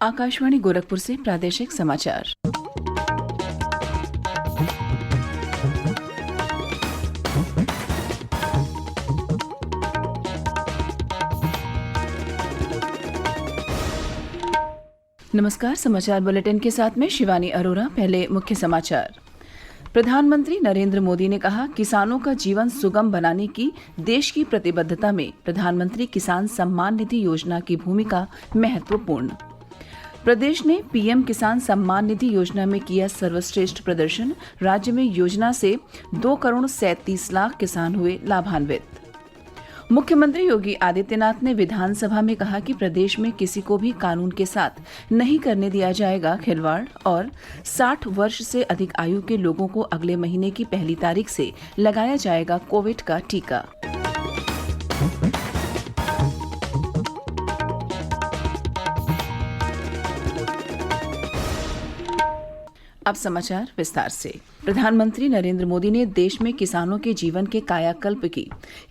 आकाशवाणी गोरखपुर से प्रादेशिक समाचार। नमस्कार, समाचार बुलेटिन के साथ में शिवानी अरोरा। पहले मुख्य समाचार। प्रधानमंत्री नरेंद्र मोदी ने कहा, किसानों का जीवन सुगम बनाने की देश की प्रतिबद्धता में प्रधानमंत्री किसान सम्मान निधि योजना की भूमिका महत्वपूर्ण। प्रदेश ने पीएम किसान सम्मान निधि योजना में किया सर्वश्रेष्ठ प्रदर्शन। राज्य में योजना से 2,37,00,000 किसान हुए लाभान्वित। मुख्यमंत्री योगी आदित्यनाथ ने विधानसभा में कहा कि प्रदेश में किसी को भी कानून के साथ नहीं करने दिया जाएगा खिलवाड़ और 60 वर्ष से अधिक आयु के लोगों को अगले महीने की 1 तारीख से लगाया जाएगा कोविड का टीका। अब समाचार विस्तार से। प्रधानमंत्री नरेंद्र मोदी ने देश में किसानों के जीवन के कायाकल्प की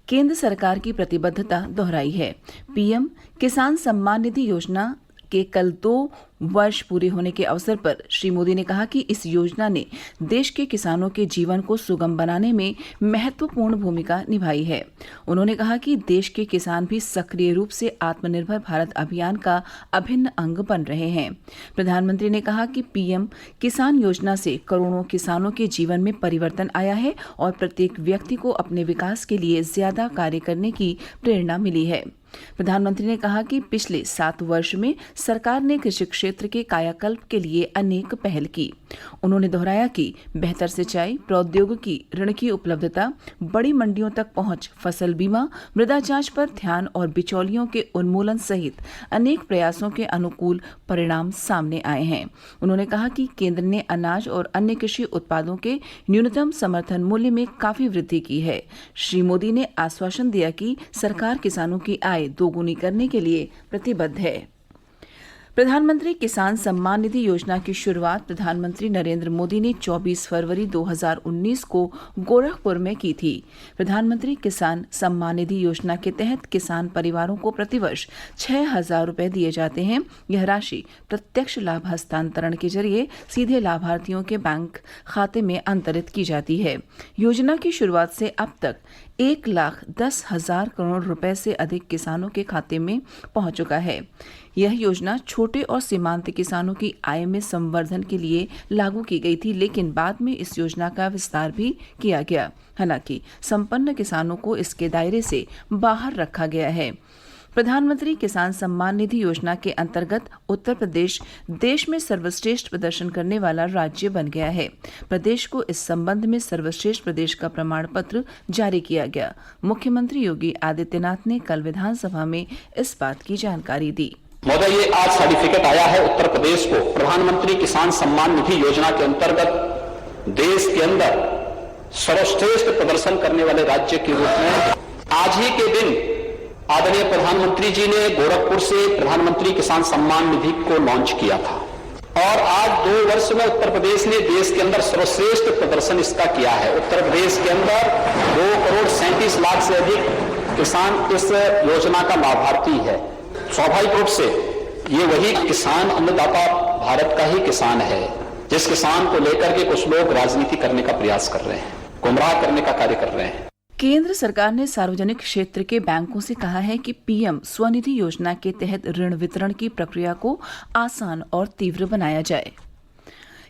केंद्र सरकार की प्रतिबद्धता दोहराई है। पीएम किसान सम्मान निधि योजना के कल 2 वर्ष पूरे होने के अवसर पर श्री मोदी ने कहा कि इस योजना ने देश के किसानों के जीवन को सुगम बनाने में महत्वपूर्ण भूमिका निभाई है। उन्होंने कहा कि देश के किसान भी सक्रिय रूप से आत्मनिर्भर भारत अभियान का अभिन्न अंग बन रहे हैं। प्रधानमंत्री ने कहा कि पीएम किसान योजना से करोड़ों किसानों के जीवन में परिवर्तन आया है और प्रत्येक व्यक्ति को अपने विकास के लिए ज्यादा कार्य करने की प्रेरणा मिली है। प्रधानमंत्री ने कहा कि पिछले 7 वर्ष में सरकार ने कृषि क्षेत्र के कायाकल्प के लिए अनेक पहल की। उन्होंने दोहराया कि बेहतर सिंचाई, प्रौद्योगिकी, ऋण की उपलब्धता, बड़ी मंडियों तक पहुंच, फसल बीमा, मृदा जांच पर ध्यान और बिचौलियों के उन्मूलन सहित अनेक प्रयासों के अनुकूल परिणाम सामने आए हैं। उन्होंने कहा कि केंद्र ने अनाज और अन्य कृषि उत्पादों के न्यूनतम समर्थन मूल्य में काफी वृद्धि की है। श्री मोदी ने आश्वासन दिया कि सरकार किसानों की आय दोगुनी करने के लिए प्रतिबद्ध है। प्रधानमंत्री किसान सम्मान निधि योजना की शुरुआत प्रधानमंत्री नरेंद्र मोदी ने 24 फरवरी 2019 को गोरखपुर में की थी। प्रधानमंत्री किसान सम्मान निधि योजना के तहत किसान परिवारों को प्रतिवर्ष 6,000 रुपए दिए जाते हैं। यह राशि प्रत्यक्ष लाभ हस्तांतरण के जरिए सीधे लाभार्थियों के बैंक खाते में अंतरित की जाती है। योजना की शुरुआत से अब तक 1,10,000 करोड़ रुपए से अधिक किसानों के खाते में पहुंच चुका है। यह योजना छोटे और सीमांत किसानों की आय में संवर्धन के लिए लागू की गई थी, लेकिन बाद में इस योजना का विस्तार भी किया गया। हालांकि संपन्न किसानों को इसके दायरे से बाहर रखा गया है। प्रधानमंत्री किसान सम्मान निधि योजना के अंतर्गत उत्तर प्रदेश देश में सर्वश्रेष्ठ प्रदर्शन करने वाला राज्य बन गया है। प्रदेश को इस संबंध में सर्वश्रेष्ठ प्रदेश का प्रमाण पत्र जारी किया गया। मुख्यमंत्री योगी आदित्यनाथ ने कल विधानसभा में इस बात की जानकारी दी। महोदय, ये आज सर्टिफिकेट आया है उत्तर प्रदेश को प्रधानमंत्री किसान सम्मान निधि योजना के अंतर्गत देश के अंदर सर्वश्रेष्ठ प्रदर्शन करने वाले राज्य के रूप में। आज ही के दिन आदरणीय प्रधानमंत्री जी ने गोरखपुर से प्रधानमंत्री किसान सम्मान निधि को लॉन्च किया था और आज 2 वर्ष में उत्तर प्रदेश ने देश के अंदर सर्वश्रेष्ठ प्रदर्शन इसका किया है। उत्तर प्रदेश के अंदर 2,37,00,000 से अधिक किसान इस योजना का लाभार्थी है। स्वाभाविक रूप से ये वही किसान अन्नदाता भारत का ही किसान है, जिस किसान को लेकर के कुछ लोग राजनीति करने का प्रयास कर रहे हैं, गुमराह करने का कार्य कर रहे हैं। केंद्र सरकार ने सार्वजनिक क्षेत्र के बैंकों से कहा है कि पीएम स्वनिधि योजना के तहत ऋण वितरण की प्रक्रिया को आसान और तीव्र बनाया जाए।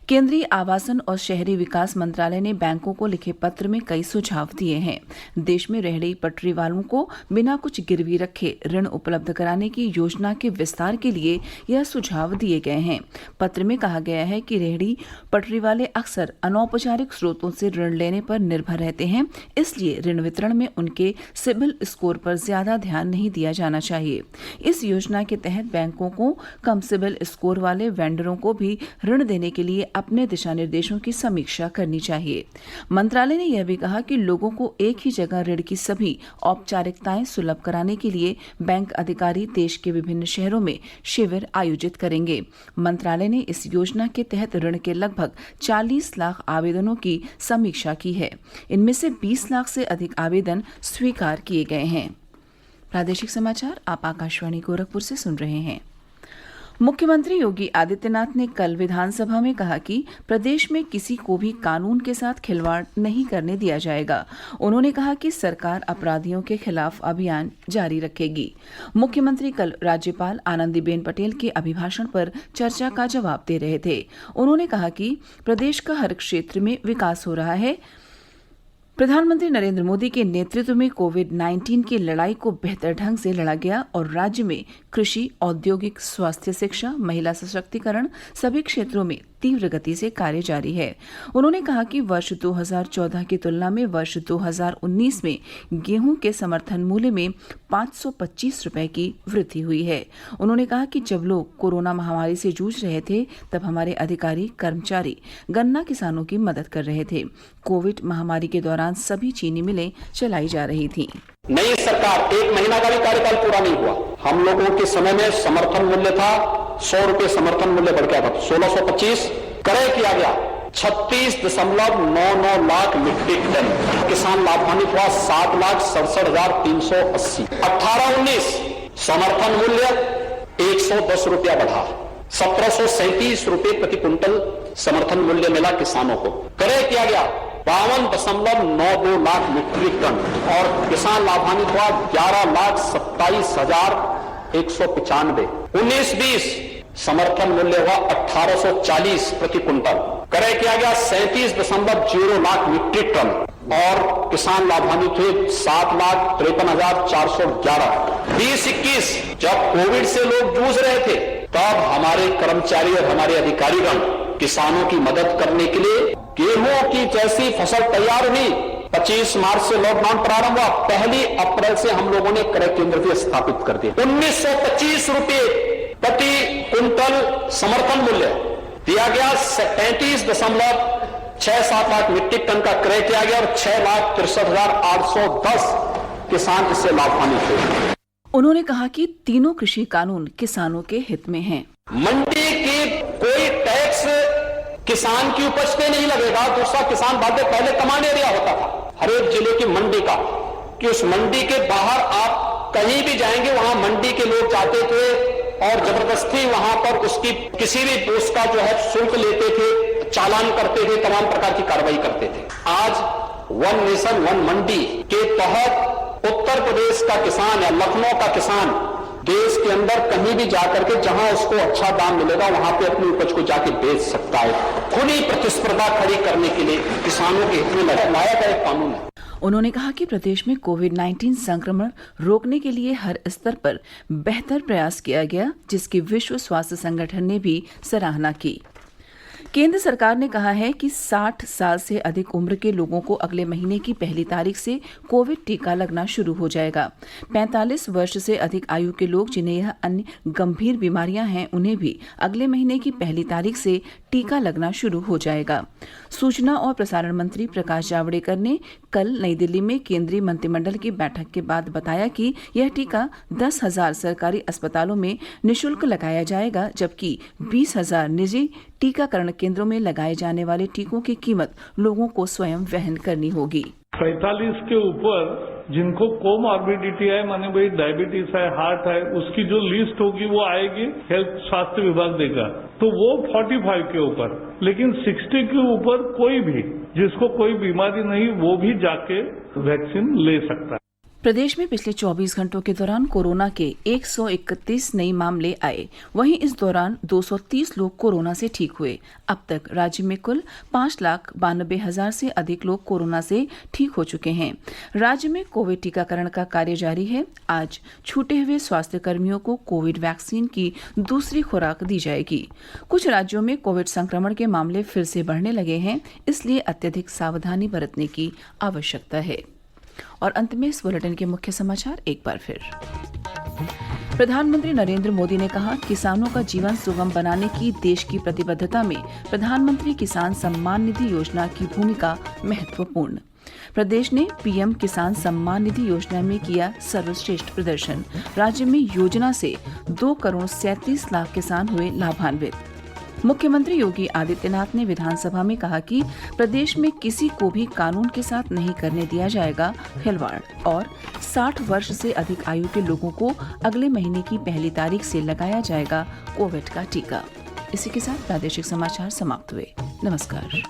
केंद्रीय आवासन और शहरी विकास मंत्रालय ने बैंकों को लिखे पत्र में कई सुझाव दिए हैं। देश में रेहड़ी पटरी वालों को बिना कुछ गिरवी रखे ऋण उपलब्ध कराने की योजना के विस्तार के लिए यह सुझाव दिए गए हैं। पत्र में कहा गया है कि रेहड़ी पटरी वाले अक्सर अनौपचारिक स्रोतों से ऋण लेने पर निर्भर रहते हैं, इसलिए ऋण वितरण में उनके सिबिल स्कोर पर ज्यादा ध्यान नहीं दिया जाना चाहिए। इस योजना के तहत बैंकों को कम सिबिल स्कोर वाले वेंडरों को भी ऋण देने के लिए अपने दिशा निर्देशों की समीक्षा करनी चाहिए। मंत्रालय ने यह भी कहा कि लोगों को एक ही जगह ऋण की सभी औपचारिकताएं सुलभ कराने के लिए बैंक अधिकारी देश के विभिन्न शहरों में शिविर आयोजित करेंगे। मंत्रालय ने इस योजना के तहत ऋण के लगभग 40 लाख आवेदनों की समीक्षा की है। इनमें से 20 लाख से अधिक आवेदन स्वीकार किए गए हैं। प्रादेशिक समाचार आप आकाशवाणी गोरखपुर से सुन रहे हैं। मुख्यमंत्री योगी आदित्यनाथ ने कल विधानसभा में कहा कि प्रदेश में किसी को भी कानून के साथ खिलवाड़ नहीं करने दिया जाएगा। उन्होंने कहा कि सरकार अपराधियों के खिलाफ अभियान जारी रखेगी। मुख्यमंत्री कल राज्यपाल आनंदीबेन पटेल के अभिभाषण पर चर्चा का जवाब दे रहे थे। उन्होंने कहा कि प्रदेश का हर क्षेत्र में विकास हो रहा है। प्रधानमंत्री नरेंद्र मोदी के नेतृत्व में कोविड-19 की लड़ाई को बेहतर ढंग से लड़ा गया और राज्य में कृषि, औद्योगिक, स्वास्थ्य, शिक्षा, महिला सशक्तिकरण सभी क्षेत्रों में तीव्र गति से कार्य जारी है। उन्होंने कहा कि वर्ष 2014 की तुलना में वर्ष 2019 में गेहूं के समर्थन मूल्य में 525 रुपए की वृद्धि हुई है। उन्होंने कहा कि जब लोग कोरोना महामारी से जूझ रहे थे तब हमारे अधिकारी, कर्मचारी गन्ना किसानों की मदद कर रहे थे। कोविड महामारी के दौरान सभी चीनी मिलें चलाई जा रही थी। नई सरकार 1 महीना का भी कार्यकाल पूरा नहीं हुआ। हम लोगों के समय में समर्थन मूल्य था 100 रुपए, समर्थन मूल्य बढ़ गया था 1625, क्रय किया गया 36.99 लाख मीट्रिक टन, किसान लाभान्वित हुआ 7,67,380। 18-19 समर्थन मूल्य 110 रुपया बढ़ा, 1737 रुपए प्रति क्विंटल समर्थन मूल्य मिला किसानों को। क्रय किया गया 52.92 लाख मीट्रिक टन और किसान लाभान्वित हुआ 11,27,195। 19-20 समर्थन मूल्य हुआ 1840 प्रति क्विंटल। क्रय किया गया 37.0 लाख मीट्रिक टन और किसान लाभान्वित हुए 7,53,411। 20-21 जब कोविड से लोग जूझ रहे थे तब हमारे कर्मचारी और हमारे अधिकारीगण किसानों की मदद करने के लिए गेहूं की जैसी फसल तैयार हुई 25 मार्च से लॉकडाउन प्रारंभ हुआ, 1 अप्रैल से हम लोगों ने क्रय केंद्र भी स्थापित कर दिए। 1925 रुपए प्रति क्विंटल समर्थन मूल्य दिया गया। 35.67 लाख मीट्रिक टन का क्रय किया गया और 6,63,810 किसान इससे लाभान्वित हुए। उन्होंने कहा कि तीनों कृषि कानून किसानों के हित में हैं। मंडी की कोई टैक्स किसान की उपज पे नहीं लगेगा। दूसरा, किसान बाध्य पहले कमांड एरिया होता था हर एक जिले की मंडी का, कि उस मंडी के बाहर आप कहीं भी जाएंगे वहां मंडी के लोग जाते थे और जबरदस्ती वहां पर उसकी किसी भी उसका जो है शुल्क लेते थे, चालान करते थे, तमाम प्रकार की कार्रवाई करते थे। आज वन नेशन वन मंडी के तहत उत्तर प्रदेश का किसान या लखनऊ का किसान देश के अंदर कहीं भी जाकर के जहां उसको अच्छा दाम मिलेगा वहां पे अपनी उपज को जाके बेच सकता है। खुली प्रतिस्पर्धा खड़ी करने के लिए किसानों के हित में लाया गया एक कानून है। उन्होंने कहा कि प्रदेश में कोविड-19 संक्रमण रोकने के लिए हर स्तर पर बेहतर प्रयास किया गया, जिसकी विश्व स्वास्थ्य संगठन ने भी सराहना की। केंद्र सरकार ने कहा है कि 60 साल से अधिक उम्र के लोगों को अगले महीने की 1 तारीख से कोविड टीका लगना शुरू हो जाएगा। 45 वर्ष से अधिक आयु के लोग जिन्हें यह अन्य गंभीर बीमारियां हैं, उन्हें भी अगले महीने की 1 तारीख से टीका लगना शुरू हो जाएगा। सूचना और प्रसारण मंत्री प्रकाश जावड़ेकर ने कल नई दिल्ली में केंद्रीय मंत्रिमंडल की बैठक के बाद बताया कि यह टीका 10,000 सरकारी अस्पतालों में निःशुल्क लगाया जाएगा, जबकि 20,000 निजी टीकाकरण केंद्रों में लगाए जाने वाले टीकों की कीमत लोगों को स्वयं वहन करनी होगी। 45 के ऊपर जिनको कोमॉर्बिडिटी है, माने भाई डायबिटीज है, हार्ट है, उसकी जो लिस्ट होगी वो आएगी, हेल्थ स्वास्थ्य विभाग देगा, तो वो 45 के ऊपर। लेकिन 60 के ऊपर कोई भी जिसको कोई बीमारी नहीं वो भी जाके वैक्सीन ले सकता है। प्रदेश में पिछले 24 घंटों के दौरान कोरोना के 131 नए मामले आए। वहीं इस दौरान 230 लोग कोरोना से ठीक हुए। अब तक राज्य में कुल 5,92,000 से अधिक लोग कोरोना से ठीक हो चुके हैं। राज्य में कोविड टीकाकरण का कार्य जारी है। आज छूटे हुए स्वास्थ्य कर्मियों को कोविड वैक्सीन की दूसरी खुराक दी जाएगी। कुछ राज्यों में कोविड संक्रमण के मामले फिर से बढ़ने लगे हैं, इसलिए अत्यधिक सावधानी बरतने की आवश्यकता है। और अंत में इस बुलेटिन के मुख्य समाचार एक बार फिर। प्रधानमंत्री नरेंद्र मोदी ने कहा, किसानों का जीवन सुगम बनाने की देश की प्रतिबद्धता में प्रधानमंत्री किसान सम्मान निधि योजना की भूमिका महत्वपूर्ण। प्रदेश ने पीएम किसान सम्मान निधि योजना में किया सर्वश्रेष्ठ प्रदर्शन। राज्य में योजना से 2,37,00,000 किसान हुए लाभान्वित। मुख्यमंत्री योगी आदित्यनाथ ने विधानसभा में कहा कि प्रदेश में किसी को भी कानून के साथ नहीं करने दिया जाएगा खिलवाड़। और 60 वर्ष से अधिक आयु के लोगों को अगले महीने की 1 तारीख से लगाया जाएगा कोविड का टीका। इसी के साथ प्रादेशिक समाचार समाप्त हुए। नमस्कार।